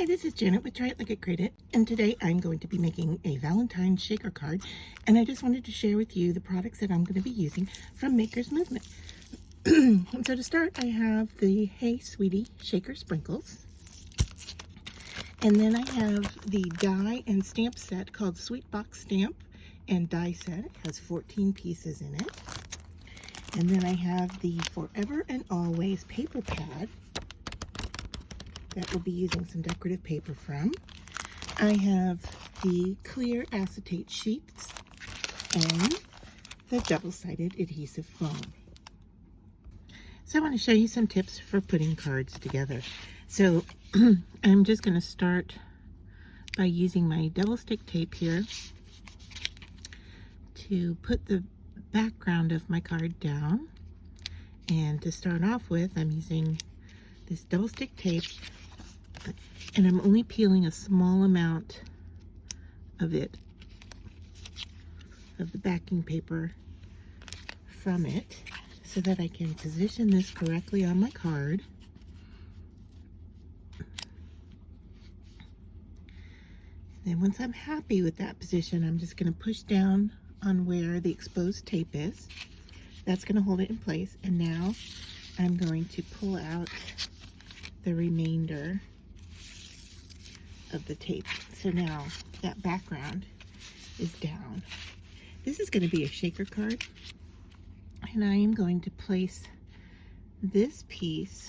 Hi, this is Janet with Try It Like It Cricut, and today I'm going to be making a Valentine's shaker card, and I just wanted to share with you the products that I'm going to be using from Maker's Movement. So to start, I have the Hey Sweetie Shaker Sprinkles, and then I have the die and stamp set called Sweet Box Stamp and Die Set. It has 14 pieces in it. And then I have the Forever and Always paper pad that we'll be using some decorative paper from. I have the clear acetate sheets and the double-sided adhesive foam. So I want to show you some tips for putting cards together. So I'm just going to start by using my double stick tape here to put the background of my card down. And to start off with, I'm using this double stick tape, and I'm only peeling a small amount of it, of the backing paper from it, so that I can position this correctly on my card. Then once I'm happy with that position, I'm just going to push down on where the exposed tape is. That's going to hold it in place, and now I'm going to pull out the remainder of the tape. So now that background is down. This is going to be a shaker card, and I am going to place this piece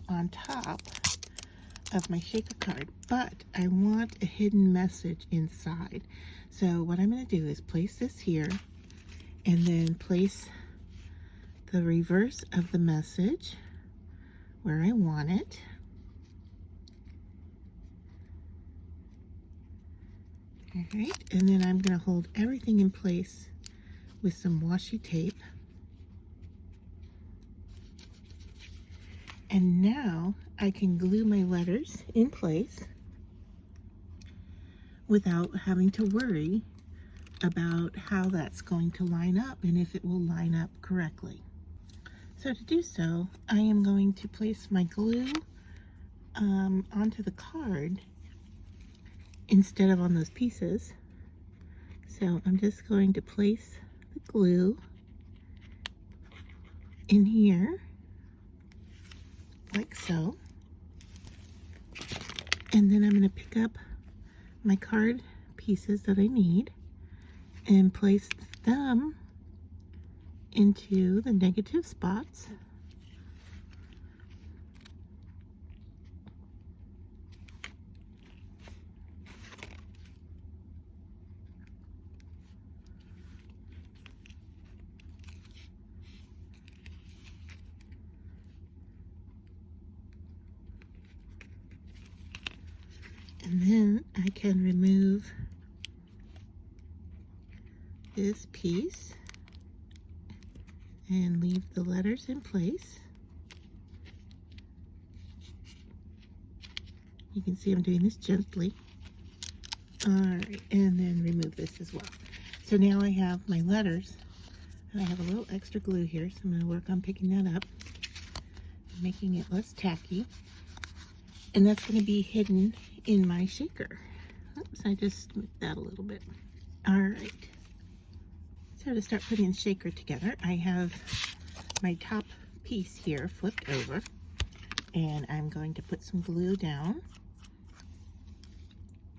on top of my shaker card, but I want a hidden message inside. So what I'm going to do is place this here and then place the reverse of the message where I want it. Alright, and then I'm going to hold everything in place with some washi tape. And now I can glue my letters in place without having to worry about how that's going to line up and if it will line up correctly. So to do so, I am going to place my glue onto the card instead of on those pieces. So I'm just going to place the glue in here, like so. And then I'm going to pick up my card pieces that I need and place them into the negative spots. And then I can remove this piece and leave the letters in place. You can see I'm doing this gently. Alright, and then remove this as well. So now I have my letters, and I have a little extra glue here, so I'm going to work on picking that up, making it less tacky. And that's going to be hidden in my shaker. Oops, I just moved that a little bit. Alright. So to start putting the shaker together, I have my top piece here flipped over, and I'm going to put some glue down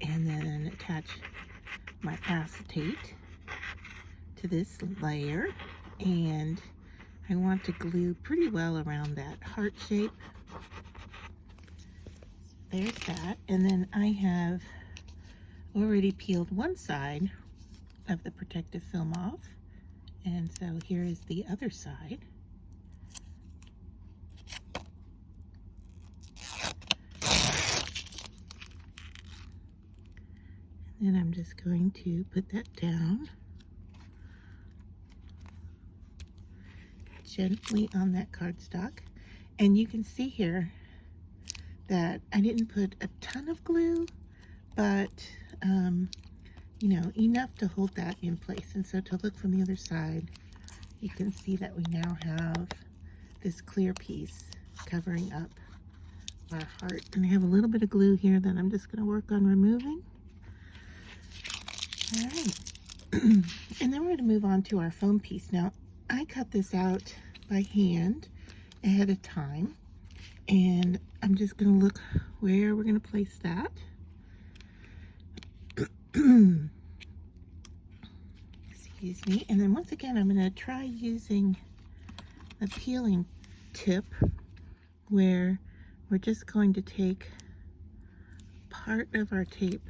and then attach my acetate to this layer, and I want to glue pretty well around that heart shape. There's that, and then I have already peeled one side of the protective film off, and so here is the other side. And then I'm just going to put that down gently on that cardstock, and you can see here that I didn't put a ton of glue, but you know, enough to hold that in place. And so to look from the other side, you can see that we now have this clear piece covering up our heart. And I have a little bit of glue here that I'm just going to work on removing. All right. And then we're going to move on to our foam piece. Now, I cut this out by hand ahead of time. And I'm just going to look where we're going to place that. Excuse me. And then once again, I'm going to try using a peeling tip where we're just going to take part of our tape.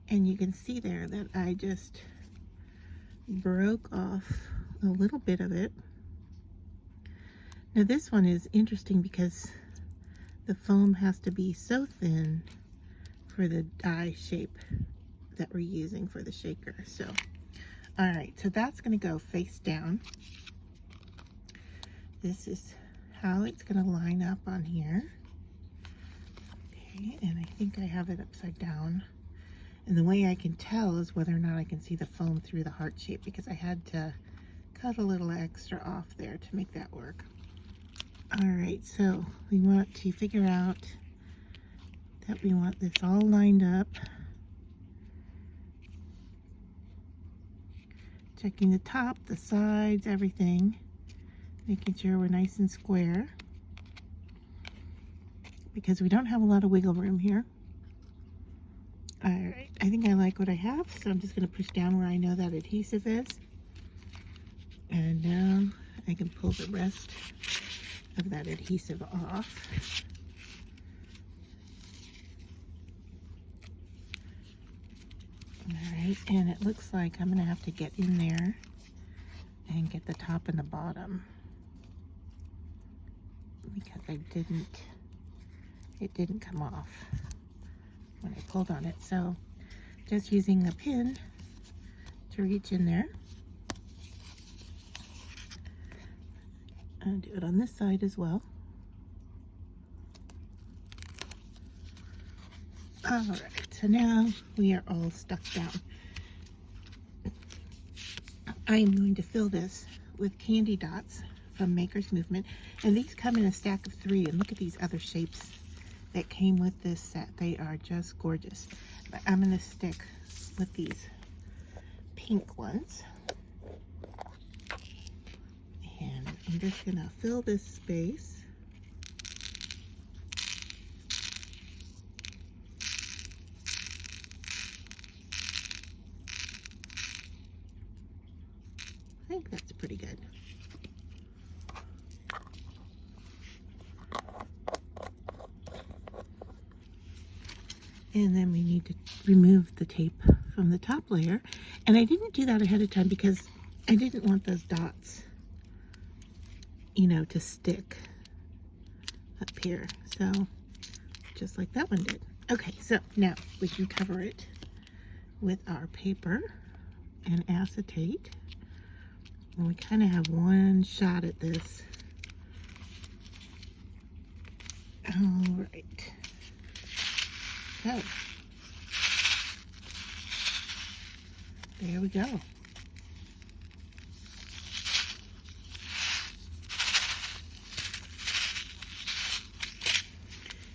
And you can see there that I just broke off a little bit of it. Now this one is interesting because the foam has to be so thin for the die shape that we're using for the shaker. So, all right, so that's gonna go face down. This is how it's gonna line up on here. Okay, and I think I have it upside down. And the way I can tell is whether or not I can see the foam through the heart shape, because I had to cut a little extra off there to make that work. All right, so we want to figure out that we want this all lined up. Checking the top, the sides, everything. Making sure we're nice and square, because we don't have a lot of wiggle room here. All right, I think I like what I have, so I'm just going to push down where I know that adhesive is. And now I can pull the rest of that adhesive off. All right, and it looks like I'm going to have to get in there and get the top and the bottom, because it didn't come off when I pulled on it. So just using a pin to reach in there. And do it on this side as well. All right, so now we are all stuck down. I am going to fill this with candy dots from Maker's Movement, and these come in a stack of 3, and look at these other shapes that came with this set. They are just gorgeous. But I'm going to stick with these pink ones. And I'm just going to fill this space. I think that's pretty good. And then we need to remove the tape from the top layer. And I didn't do that ahead of time because I didn't want those dots, you know, to stick up here. So just like that one did. Okay, so now we can cover it with our paper and acetate. And we kind of have one shot at this. All right. So, there we go.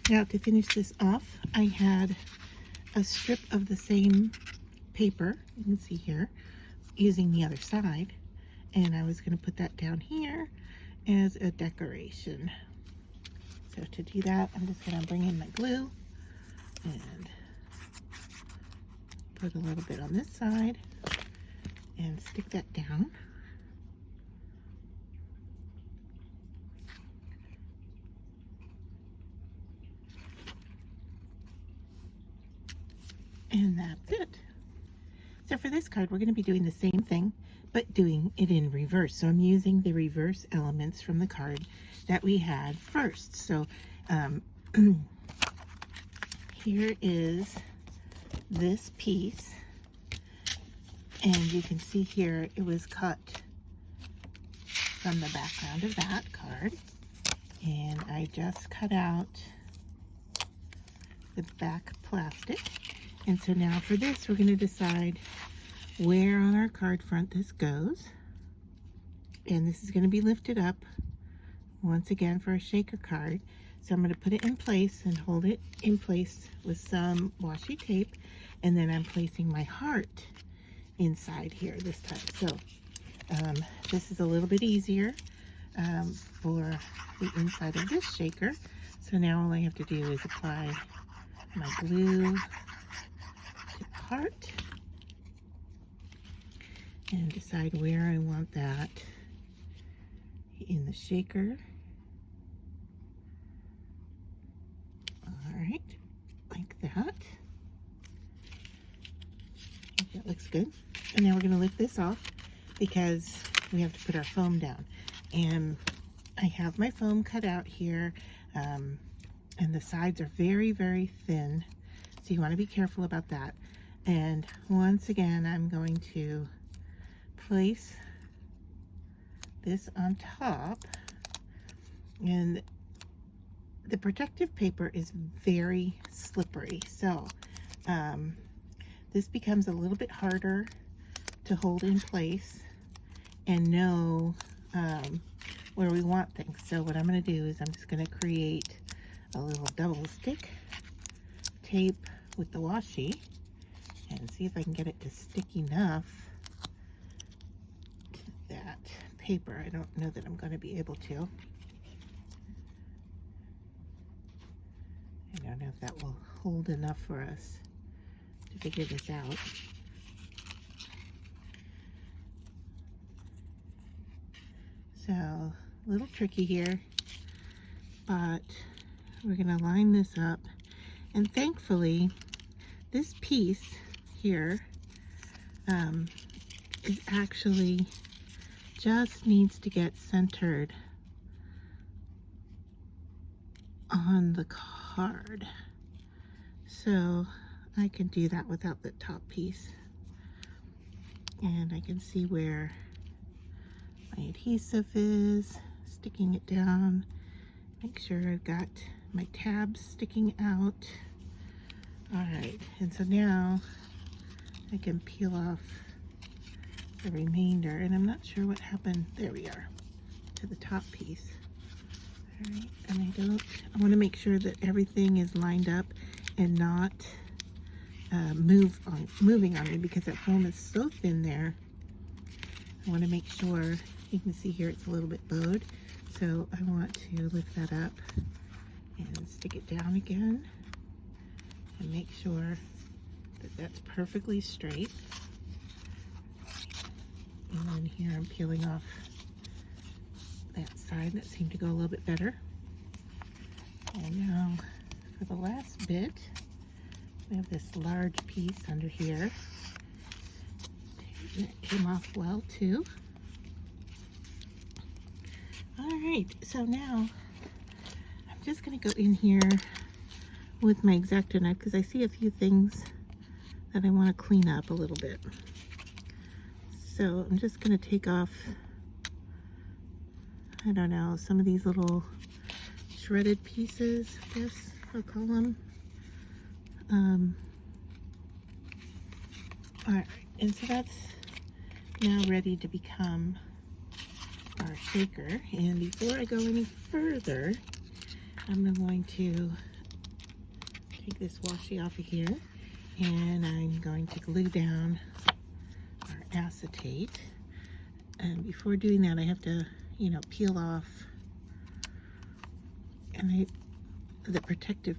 Now to finish this off, I had a strip of the same paper, you can see here, using the other side, and I was going to put that down here as a decoration. So to do that, I'm just going to bring in my glue and put a little bit on this side and stick that down. And that's it. So for this card, we're going to be doing the same thing, but doing it in reverse. So I'm using the reverse elements from the card that we had first. So here is this piece, and you can see here it was cut from the background of that card, and I just cut out the back plastic. And so now for this, we're going to decide where on our card front this goes, and this is going to be lifted up once again for a shaker card. So I'm going to put it in place and hold it in place with some washi tape, and then I'm placing my heart inside here this time. So this is a little bit easier for the inside of this shaker. So now all I have to do is apply my glue to the heart and decide where I want that in the shaker. All right, like that. I think that looks good. And now we're going to lift this off because we have to put our foam down. And I have my foam cut out here, and the sides are very, very thin. So you want to be careful about that. And once again, I'm going to place this on top, and the protective paper is very slippery, so this becomes a little bit harder to hold in place and know where we want things. So what I'm going to do is I'm just going to create a little double stick tape with the washi and see if I can get it to stick enough to that paper. I don't know that I'm going to be able to. I don't know if that will hold enough for us to figure this out. So, a little tricky here, but we're going to line this up. And thankfully, this piece here is actually just needs to get centered on the card. So I can do that without the top piece. And I can see where my adhesive is, sticking it down. Make sure I've got my tabs sticking out. All right, and so now I can peel off the remainder, and I'm not sure what happened. There we are, to the top piece. All right, and I want to make sure that everything is lined up and not moving on me, because that foam is so thin there. I want to make sure, you can see here it's a little bit bowed, so I want to lift that up and stick it down again and make sure that that's perfectly straight. And then here I'm peeling off that side that seemed to go a little bit better. And now for the last bit, we have this large piece under here. That came off well too. All right, so now I'm just going to go in here with my X-Acto knife because I see a few things that I want to clean up a little bit. So I'm just going to take off, I don't know, some of these little shredded pieces, I guess I'll call them. All right, and so that's now ready to become our shaker. And before I go any further, I'm going to take this washi off of here, and I'm going to glue down our acetate. And before doing that, I have to, peel off the protective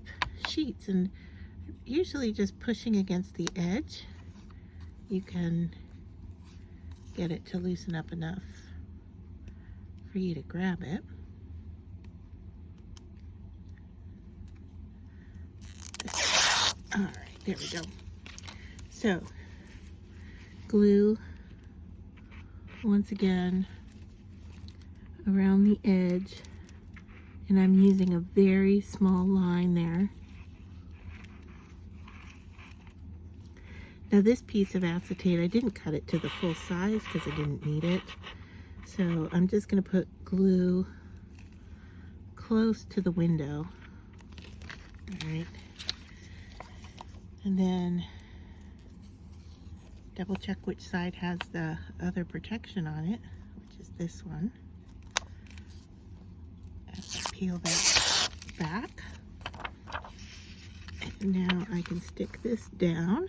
sheets, and usually just pushing against the edge, you can get it to loosen up enough for you to grab it. All right, there we go. So, glue once again around the edge, and I'm using a very small line there. Now this piece of acetate, I didn't cut it to the full size because I didn't need it. So I'm just going to put glue close to the window. All right. And then double check which side has the other protection on it, which is this one. peel that back. And now I can stick this down.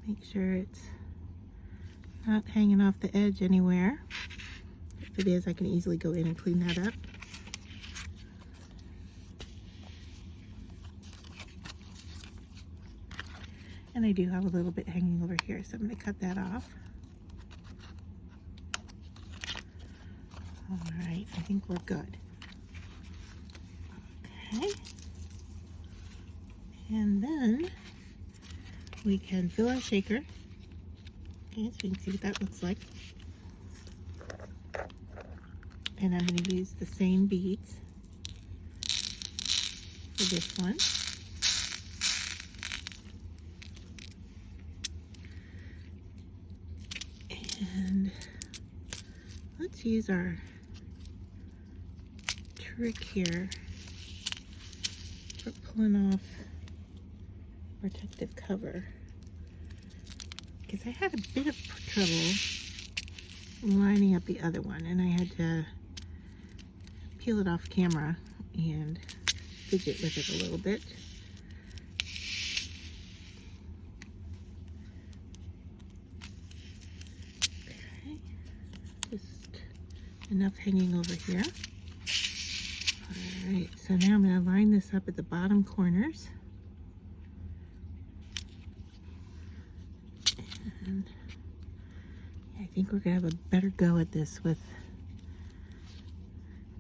Make sure it's not hanging off the edge anywhere. If it is, I can easily go in and clean that up. And I do have a little bit hanging over here, so I'm going to cut that off. Alright, I think we're good. Okay. And then we can fill our shaker. Okay, so you can see what that looks like. And I'm going to use the same beads for this one. And let's use our trick here for pulling off protective cover, because I had a bit of trouble lining up the other one, and I had to peel it off camera and fidget with it a little bit. Okay, just enough hanging over here. Alright, so now I'm going to line this up at the bottom corners. And I think we're going to have a better go at this with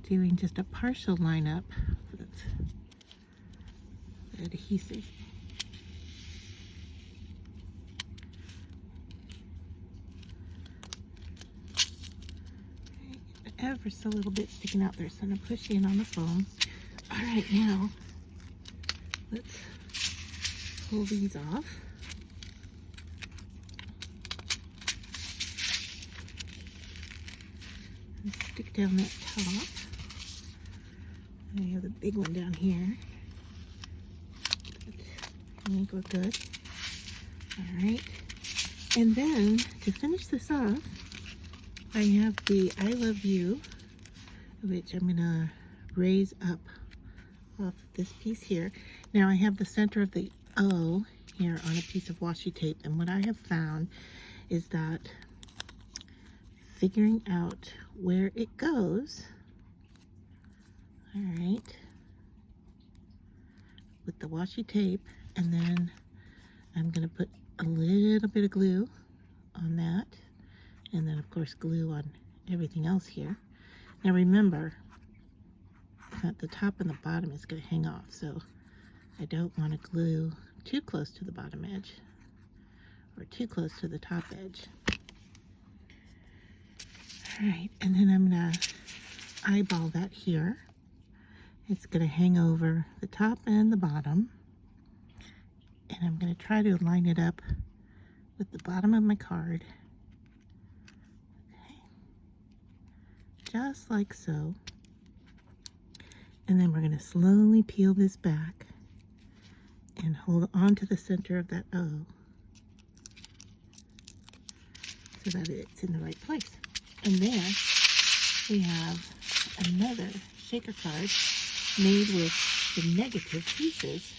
doing just a partial lineup with the adhesive. Ever so little bit sticking out there, so I'm going to push in on the foam. Alright, now let's pull these off. And stick down that top. I have the big one down here. I think we're good. Alright. And then to finish this off, I have the I Love You, which I'm going to raise up off of this piece here. Now I have the center of the O here on a piece of washi tape, and what I have found is that figuring out where it goes, alright, with the washi tape, and then I'm going to put a little bit of glue on that. And then, of course, glue on everything else here. Now, remember that the top and the bottom is going to hang off, so I don't want to glue too close to the bottom edge or too close to the top edge. All right, and then I'm going to eyeball that here. It's going to hang over the top and the bottom. And I'm going to try to line it up with the bottom of my card. Just like so. And then we're going to slowly peel this back and hold on to the center of that O so that it's in the right place. And there we have another shaker card made with the negative pieces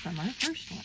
from our first one.